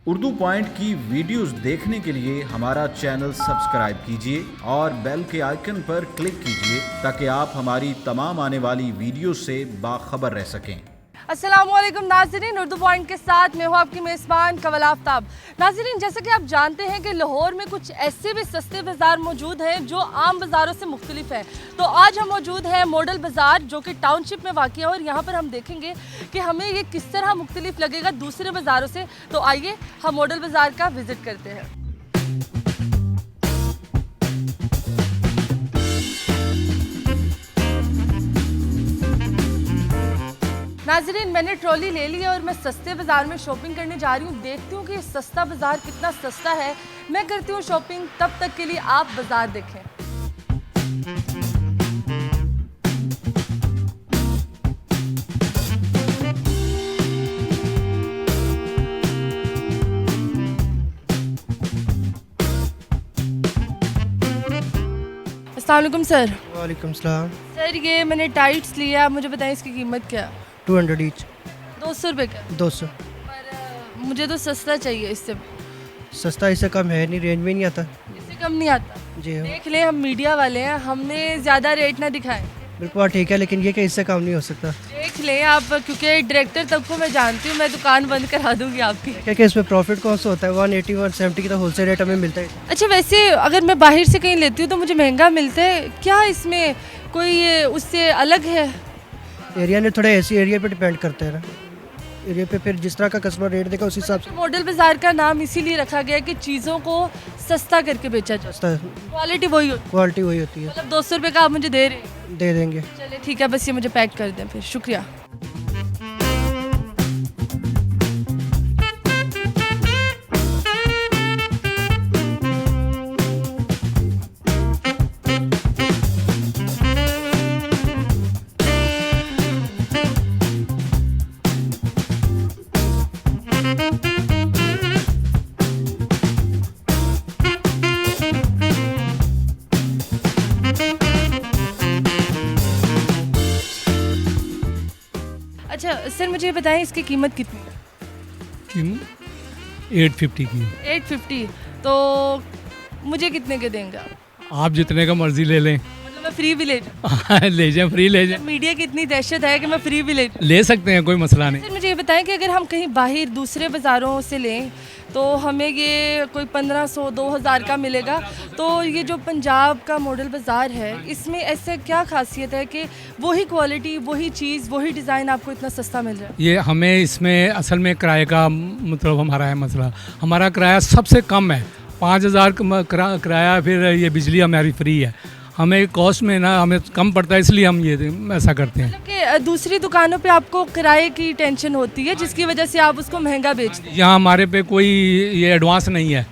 Urdu point की videos देखने के लिए हमारा चैनल सब्सक्राइब कीजिए और बेल के आइकन पर क्लिक कीजिए ताकि आप हमारी तमाम आने वाली वीडियो से बाखबर रह सकें। अस्सलामुअलैकुम नाज़रीन, उर्दू पॉइंट के साथ मैं हूँ आपकी मेज़बान कवल आफ्ताब। नाज़रीन, जैसे कि आप जानते हैं कि लाहौर में कुछ ऐसे भी सस्ते बाज़ार मौजूद हैं जो आम बाज़ारों से मुख्तलिफ हैं। तो आज हम मौजूद हैं मॉडल बाज़ार जो कि टाउनशिप में वाक़ है और यहाँ पर हम देखेंगे कि हमें ये किस तरह मुख्तलिफ लगेगा दूसरे बाज़ारों से। तो आइए हम मॉडल बाज़ार का विज़िट करते हैं। नाज़रीन, मैंने ट्रॉली ले ली है और मैं सस्ते बाज़ार में शॉपिंग करने जा रही हूँ। देखती हूँ कि सस्ता बाज़ार कितना सस्ता है। मैं करती हूँ शॉपिंग, तब तक के लिए आप बाज़ार देखें। अस्सलाम वालेकुम सर। वालेकुम सलाम। सर, ये मैंने टाइट्स लिया, आप मुझे बताएं इसकी कीमत क्या है? 200 ईच। 200 रुपये का? 200। पर मुझे तो सस्ता चाहिए, इससे सस्ता इससे कम है नहीं, रेंज में नहीं आता। इससे कम नहीं आता? जी हाँ, देख लें, हम मीडिया वाले हैं, हमने ज़्यादा रेट ना दिखाएं। बिल्कुल हाँ, ठीक है, लेकिन ये कि इससे कम नहीं हो सकता। देख लें आप, क्योंकि डायरेक्टर तब को मैं जानती हूँ, मैं दुकान बंद करा दूंगी आपकी। क्या कि इसमें प्रॉफिट कौन सा होता है? 180 170 की तो होलसेल रेट हमें मिलता है। अच्छा, वैसे अगर मैं बाहर से कहीं लेती हूँ तो मुझे महंगा मिलता है क्या? इसमें कोई उससे अलग है? एरिया ने थोड़ा ऐसी एरिया पे डिपेंड करता है ना, एरिया पे फिर जिस तरह का कस्टमर रेट देगा उस हिसाब से मॉडल बाजार का नाम इसीलिए रखा गया है कि चीज़ों को सस्ता करके बेचा जाए। सस्ता क्वालिटी वही होती क्वालिटी वही होती है। है। मतलब 200 रुपये का आप मुझे दे रहे हैं? दे देंगे। चलिए ठीक है, बस ये मुझे पैक कर दें फिर, शुक्रिया। अच्छा सर, मुझे ये बताएं इसकी कीमत कितनी है? 850 की। 850। तो मुझे कितने के देंगे आप? आप जितने का मर्जी ले लें। मतलब मैं फ्री भी ले जाऊँ? ले जाएं, फ्री ले जाएं। मीडिया की इतनी दहशत है कि मैं फ्री भी ले जाऊँ? ले सकते हैं, कोई मसला नहीं। सर मुझे ये बताएं कि अगर हम कहीं बाहर दूसरे बाज़ारों से लें तो हमें ये कोई 1500-2000 का मिलेगा। तो ये जो पंजाब का मॉडल बाज़ार है, इसमें ऐसे क्या खासियत है कि वही क्वालिटी, वही चीज़, वही डिज़ाइन आपको इतना सस्ता मिल रहा है? ये हमें इसमें असल में किराए का मतलब हमारा है मसला। हमारा किराया सबसे कम है, 5000 किराया, फिर ये बिजली हमारी फ्री है। हमें कॉस्ट में ना हमें कम पड़ता है, इसलिए हम ये ऐसा करते हैं। मतलब कि दूसरी दुकानों पे आपको किराए की टेंशन होती है जिसकी वजह से आप उसको महंगा बेचते हैं। यहाँ हमारे पे कोई ये एडवांस नहीं है,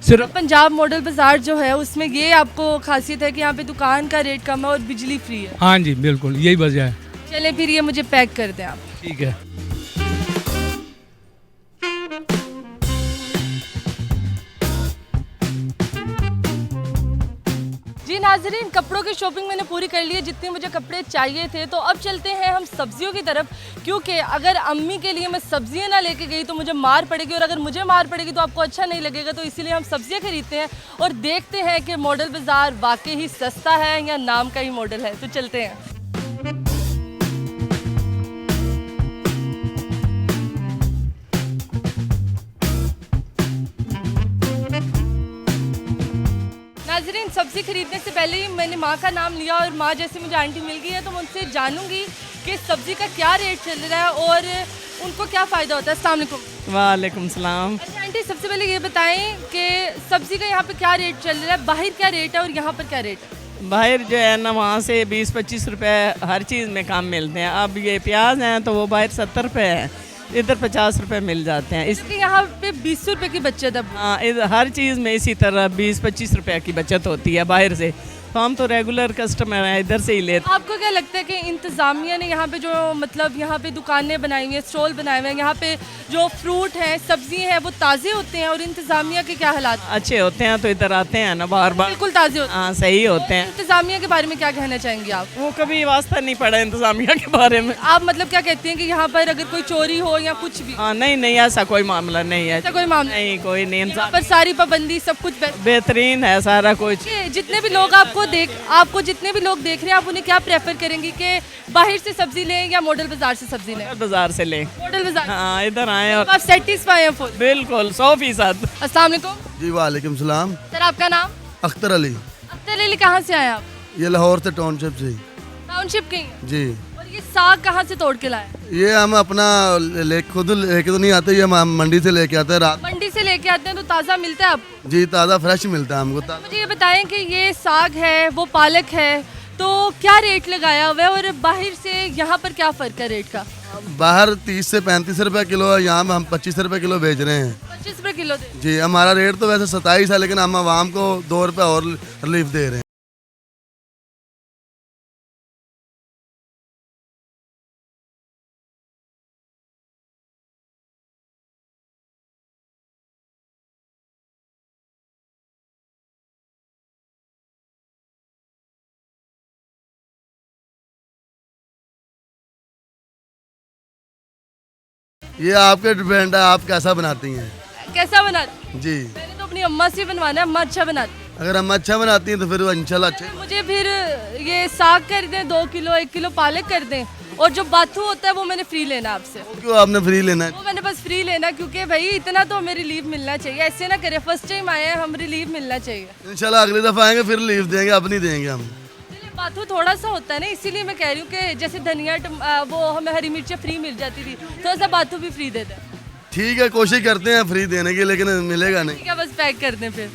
सिर्फ पंजाब मॉडल बाज़ार जो है उसमें ये आपको खासियत है कि यहाँ पे दुकान का रेट कम है और बिजली फ्री है। हाँ जी बिल्कुल, यही वजह है। चलें फिर ये मुझे पैक कर दें आप। ठीक है। जी नाजरीन, कपड़ों की शॉपिंग मैंने पूरी कर ली है, जितने मुझे कपड़े चाहिए थे। तो अब चलते हैं हम सब्जियों की तरफ, क्योंकि अगर अम्मी के लिए मैं सब्जियां ना लेके गई तो मुझे मार पड़ेगी और अगर मुझे मार पड़ेगी तो आपको अच्छा नहीं लगेगा। तो इसीलिए हम सब्जियां खरीदते हैं और देखते हैं कि मॉडल बाज़ार वाकई ही सस्ता है या नाम का ही मॉडल है। तो चलते हैं। नाज़रीन, सब्ज़ी खरीदने से पहले ही मैंने माँ का नाम लिया और माँ जैसे मुझे आंटी मिल गई है तो मैं उनसे जानूंगी कि सब्ज़ी का क्या रेट चल रहा है और उनको क्या फ़ायदा होता है। अस्सलाम वालेकुम। वालेकुम सलाम। अच्छा आंटी, सबसे पहले ये बताएं कि सब्ज़ी का यहाँ पे क्या रेट चल रहा है, बाहर क्या रेट है और यहाँ पर क्या रेट है? बाहर जो है ना, वहाँ से 20-25 रुपए हर चीज़ में कम मिलते हैं। अब ये प्याज हैं तो वो बाहर 70 रुपये है, इधर 50 रुपये मिल जाते हैं। इसलिए यहाँ पे 20 रुपये की बचत है। हाँ, हर चीज़ में इसी तरह 20-25 रुपये की बचत होती है बाहर से। तो हम तो रेगुलर कस्टमर हैं, इधर से ही लेते। आपको क्या लगता है कि इंतज़ामिया ने यहाँ पे जो मतलब यहाँ पे दुकानें बनाई हुई हैं, स्टॉल बनाए हुए हैं, यहाँ पे जो फ्रूट है, सब्जी है, वो ताज़े होते हैं और इंतज़ामिया के क्या हालात? अच्छे होते हैं तो इधर आते हैं ना बार बार। बिल्कुल ताज़े होते हैं। हाँ सही होते हैं। इंतज़ामिया के बारे में क्या कहना चाहेंगे आप? वो कभी वास्ता नहीं पड़ा इंतजामिया के बारे में। आप मतलब क्या कहते हैं कि यहाँ पर अगर कोई चोरी हो या कुछ भी, हाँ नहीं नहीं, ऐसा कोई मामला नहीं है। ऐसा कोई मामला नहीं, कोई नहीं। यहाँ पर सारी पाबंदी सब कुछ बेहतरीन है सारा कुछ। जितने भी लोग आपको जितने भी लोग देख रहे हैं, आप उन्हें क्या प्रेफर करेंगे कि बाहर से सब्जी लें या मॉडल बाजार से सब्जी लें? बाजार से लें। मॉडल बाजार। हाँ इधर आए और आप सेटिस्फाई हैं फुल? बिल्कुल 100%। अस्सलाम वालेकुम। जी वालेकुम सलाम। सर आपका नाम? अख्तर अली। अख्तर अली, कहाँ से आए आप? ये लाहौर से टाउनशिप से। टाउनशिप के ही हैं? जी। और ये साग कहाँ से तोड़ के लाए? ये हम अपना खुद लेके तो नहीं आते, ये हम मंडी से लेके आते हैं रात। मंडी से लेके आते हैं तो ताज़ा मिलता है आपको? जी ताज़ा फ्रेश मिलता है हमको। मुझे ये बताएं कि ये साग है, वो पालक है, तो क्या रेट लगाया हुआ है और बाहर से यहाँ पर क्या फ़र्क है रेट का? बाहर 30 से 35 रुपए किलो है, यहाँ हम 25 रुपए किलो बेच रहे हैं। 25 रुपये किलो दे। जी हमारा रेट तो वैसे 27 है, लेकिन हम आवाम को 2 रुपए और रिलीफ दे रहे हैं। ये आपके डिपेंड है, आप कैसा बनाती हैं। कैसा बनाती? जी मैंने तो अपनी अम्मा से बनवाना है, अम्मा अच्छा बनाती है। अगर हम अच्छा बनाती हैं तो फिर वो इंशाल्लाह अच्छे। मुझे फिर ये साग कर दें 2 किलो, 1 किलो पालक कर दें, और जो बाथू होता है वो मैंने फ्री लेना है आपसे। क्यों आपने फ्री लेना है? वो मैंने बस फ्री लेना, क्योंकि भाई इतना तो हमें रिलीफ मिलना चाहिए। ऐसे ना करें, फर्स्ट टाइम आए हैं हम, रिलीफ मिलना चाहिए। इंशाल्लाह अगली दफ़ा आएंगे फिर रिलीफ देंगे, अब नहीं देंगे हम। चलिए, बाथू थोड़ा सा होता है ना, इसीलिए मैं कह रही हूँ कि जैसे धनिया वो हमें हरी मिर्चें फ्री मिल जाती थी, थोड़ा सा बाथू भी फ्री दे दें। ठीक है, कोशिश करते हैं फ्री देने की, लेकिन मिलेगा नहीं। ठीक है, बस पैक कर दें फिर।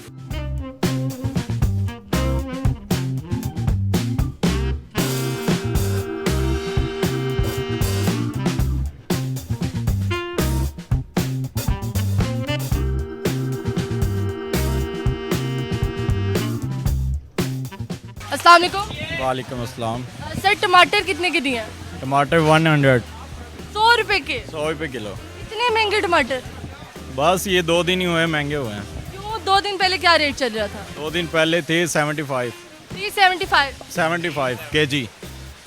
अस्सलाम वालेकुम। वालेकुम अस्सलाम। सर टमाटर कितने के दिए हैं? टमाटर 100 100 रुपए के? 100 रुपये किलो। इतने महंगे टमाटर? बस ये 2 दिन ही हुए महंगे हुए हैं। क्यों, 2 दिन पहले क्या रेट चल रहा था? 2 दिन पहले थे 75 375 केजी।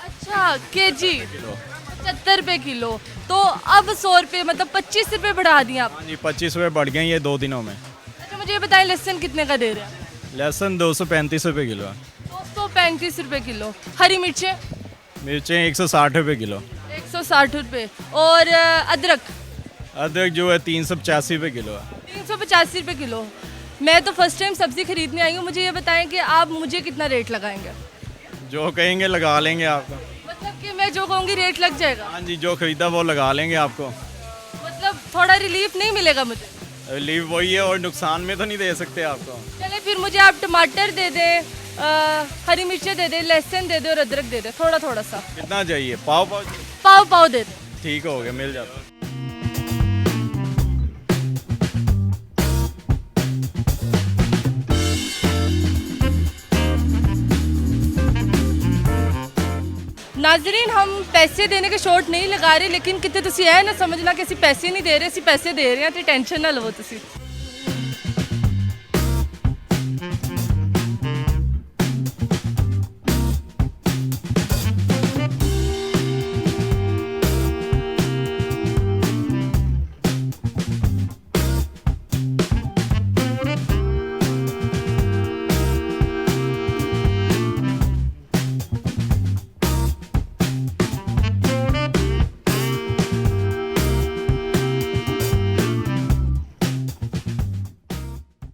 अच्छा, केजी किलो। 75 रुपए किलो। तो अब 100 रुपए मतलब 25 रुपए बढ़ा दिए आप। हाँ जी, 25 रुपये बढ़ गए ये 2 दिनों में। अच्छा मुझे ये बताएं, लहसुन कितने का दे रहे हैं? लहसुन 235 रुपये किलो है। 235 रुपए किलो। हरी मिर्चें? मिर्चें 160 रुपये किलो। 160 रुपए। और अदरक? अदरक जो है 385 रुपये किलो है। 385 रुपए किलो। मैं तो फर्स्ट टाइम सब्जी खरीदने आई हूँ, मुझे ये बताएं कि आप मुझे कितना रेट लगाएंगे? जो कहेंगे लगा लेंगे आपको। मतलब कि मैं जो कहूँगी रेट लग जाएगा? हाँ जी, जो खरीदा वो लगा लेंगे आपको। मतलब थोड़ा रिलीफ नहीं मिलेगा मुझे? रिलीफ वही है, और नुकसान में तो नहीं दे सकते आपको। चले फिर मुझे आप टमाटर दे दें, हरी मिर्चें दे दें, लहसुन दे दें और अदरक दे दें, थोड़ा थोड़ा सा। कितना चाहिए? पाव पाव? पाव पाव दे दें। ठीक हो गया, मिल जाता है। नाजरीन, हम पैसे देने के शॉर्ट नहीं लगा रहे, लेकिन कितने तुसी है ना समझना कि ਅਸੀਂ पैसे नहीं दे रहे, ਅਸੀਂ पैसे दे रहे हैं, तो टेंशन ना लवो तुसी।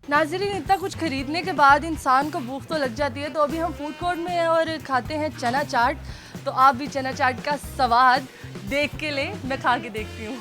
नाज़रीन, इतना कुछ खरीदने के बाद इंसान को भूख तो लग जाती है, तो अभी हम फूड कोर्ट में हैं और खाते हैं चना चाट। तो आप भी चना चाट का स्वाद देख के लें, मैं खा के देखती हूँ।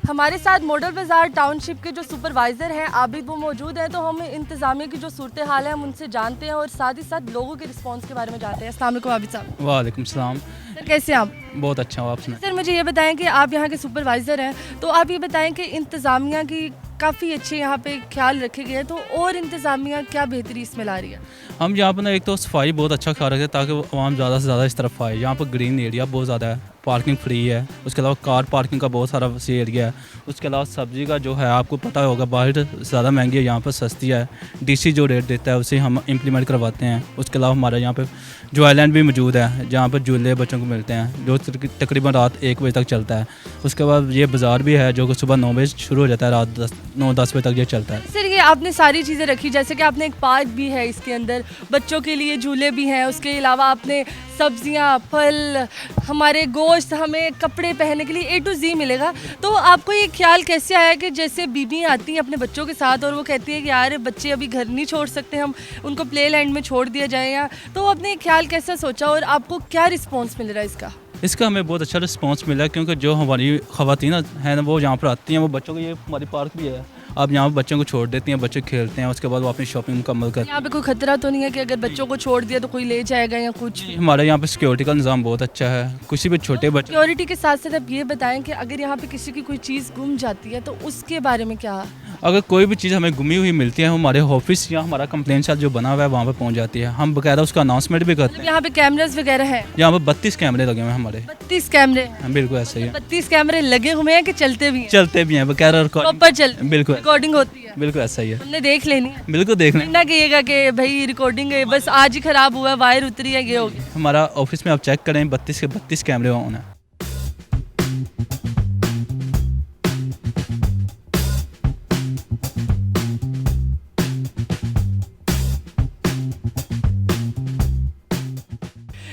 हमारे साथ मॉडल बाज़ार टाउनशिप के जो सुपरवाइज़र हैं आबिद वो मौजूद हैं, तो हम इंतज़ामिया की जो सूरत हाल है हम उनसे जानते हैं और साथ ही साथ लोगों के रिस्पांस के बारे में जानते हैं। अस्सलाम वालेकुम आबिद साहब। वालेकुम सलाम। सर कैसे हैं आप? बहुत अच्छा हो आप सुनाएं। सर मुझे ये बताएं कि आप यहाँ के सुपरवाइज़र हैं, तो आप ये बताएं कि इंतज़ामिया की काफ़ी अच्छे यहाँ पे ख्याल रखे गए हैं, तो और इंतज़ामिया क्या बेहतरी इसमें ला रही है? हम यहाँ पर ना एक तो सफाई बहुत अच्छा ख्याल रखते हैं ताकि आवाम ज़्यादा से ज़्यादा इस तरफ आए। यहाँ पर ग्रीन एरिया बहुत ज़्यादा है, पार्किंग फ्री है, उसके अलावा कार पार्किंग का बहुत सारा सी एरिया है। उसके अलावा सब्ज़ी का जो है आपको पता होगा बाहर ज़्यादा महंगी है, यहाँ पर सस्ती है। डीसी जो रेट देता है उसे हम इम्प्लीमेंट करवाते हैं। उसके अलावा हमारे यहाँ पे जो आइलैंड भी मौजूद है जहाँ पर झूले बच्चों को मिलते हैं जो तकरीबन रात 1 बजे तक चलता है। उसके बाद ये बाज़ार भी है जो कि सुबह 9 बजे शुरू हो जाता है, रात 9-10 बजे तक ये चलता है। सर ये आपने सारी चीज़ें रखी, जैसे कि आपने एक पार्क भी है इसके अंदर, बच्चों के लिए झूले भी हैं, उसके अलावा आपने सब्जियां, फल, हमारे गोश्त, हमें कपड़े पहनने के लिए A to Z मिलेगा। तो आपको ये ख्याल कैसे आया कि जैसे बीबी आती हैं अपने बच्चों के साथ और वो कहती है कि यार बच्चे अभी घर नहीं छोड़ सकते, हम उनको प्ले लैंड में छोड़ दिया जाए, या तो आपने ये ख्याल कैसे सोचा और आपको क्या रिस्पॉन्स मिल रहा है इसका? इसका हमें बहुत अच्छा रिस्पांस मिला है क्योंकि जो हमारी ख़वातीन हैं ना वो यहाँ पर आती हैं, वो बच्चों को, ये हमारी पार्क भी है, आप यहाँ पर बच्चों को छोड़ देती हैं, बच्चे खेलते हैं, उसके बाद वो अपनी शॉपिंग मुकम्मल करते हैं। यहाँ पे कोई खतरा तो नहीं है कि अगर बच्चों को छोड़ दिया तो कोई ले जाएगा या कुछ? हमारे यहाँ पे सिक्योरिटी का निज़ाम बहुत अच्छा है, किसी भी छोटे बच्चे। सिक्योरिटी के साथ साथ आप ये बताएं कि अगर यहाँ पे किसी की कोई चीज़ गुम जाती है तो उसके बारे में क्या? अगर कोई भी चीज़ हमें गुमी हुई मिलती है हमारे ऑफिस या हमारा कंप्लेन सेल जो बना हुआ है वहाँ पर पहुँच जाती है, हम बकायदा उसका अनाउंसमेंट भी करते हैं। यहाँ पे कैमरास वगैरह हैं? यहाँ पर 32 कैमरे लगे हुए हैं हमारे। 32 कैमरे? हाँ, बिल्कुल ऐसे ही है। 32 कैमरे लगे हुए हैं कि चलते भी हैं? चलते भी हैं बकायदा, प्रॉपर चल, बिल्कुल रिकॉर्डिंग होती है? बिल्कुल ऐसा ही है, हमने देख लेनी है, बिल्कुल देख लें। ना कहिएगा कि भाई रिकॉर्डिंग है बस आज ही खराब हुआ, वायर उतरी है, ये हो गया। हमारा ऑफिस में आप चेक करें 32 के 32 कैमरे ऑन है।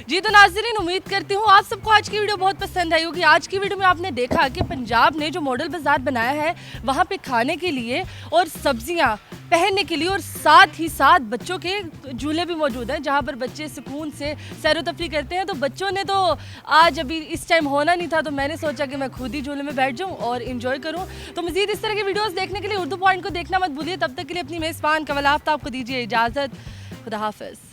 जी तो नाज़रीन, उम्मीद करती हूँ आप सबको आज की वीडियो बहुत पसंद आई होगी। आज की वीडियो में आपने देखा कि पंजाब ने जो मॉडल बाज़ार बनाया है वहाँ पे खाने के लिए और सब्जियाँ पहनने के लिए और साथ ही साथ बच्चों के झूले भी मौजूद हैं जहाँ पर बच्चे सुकून से सैर व तफरी करते हैं। तो बच्चों ने तो आज अभी इस टाइम होना नहीं था, तो मैंने सोचा कि मैं खुद ही झूले में बैठ जाऊँ और इन्जॉय करूँ। तो मज़ीद इस तरह की वीडियोज़ देखने के लिए उर्दू पॉइंट को देखना मत भूलिए। तब तक के लिए अपनी मेज़बान कवल आफ्ताब को दीजिए इजाज़त। खुदा हाफ़िज़।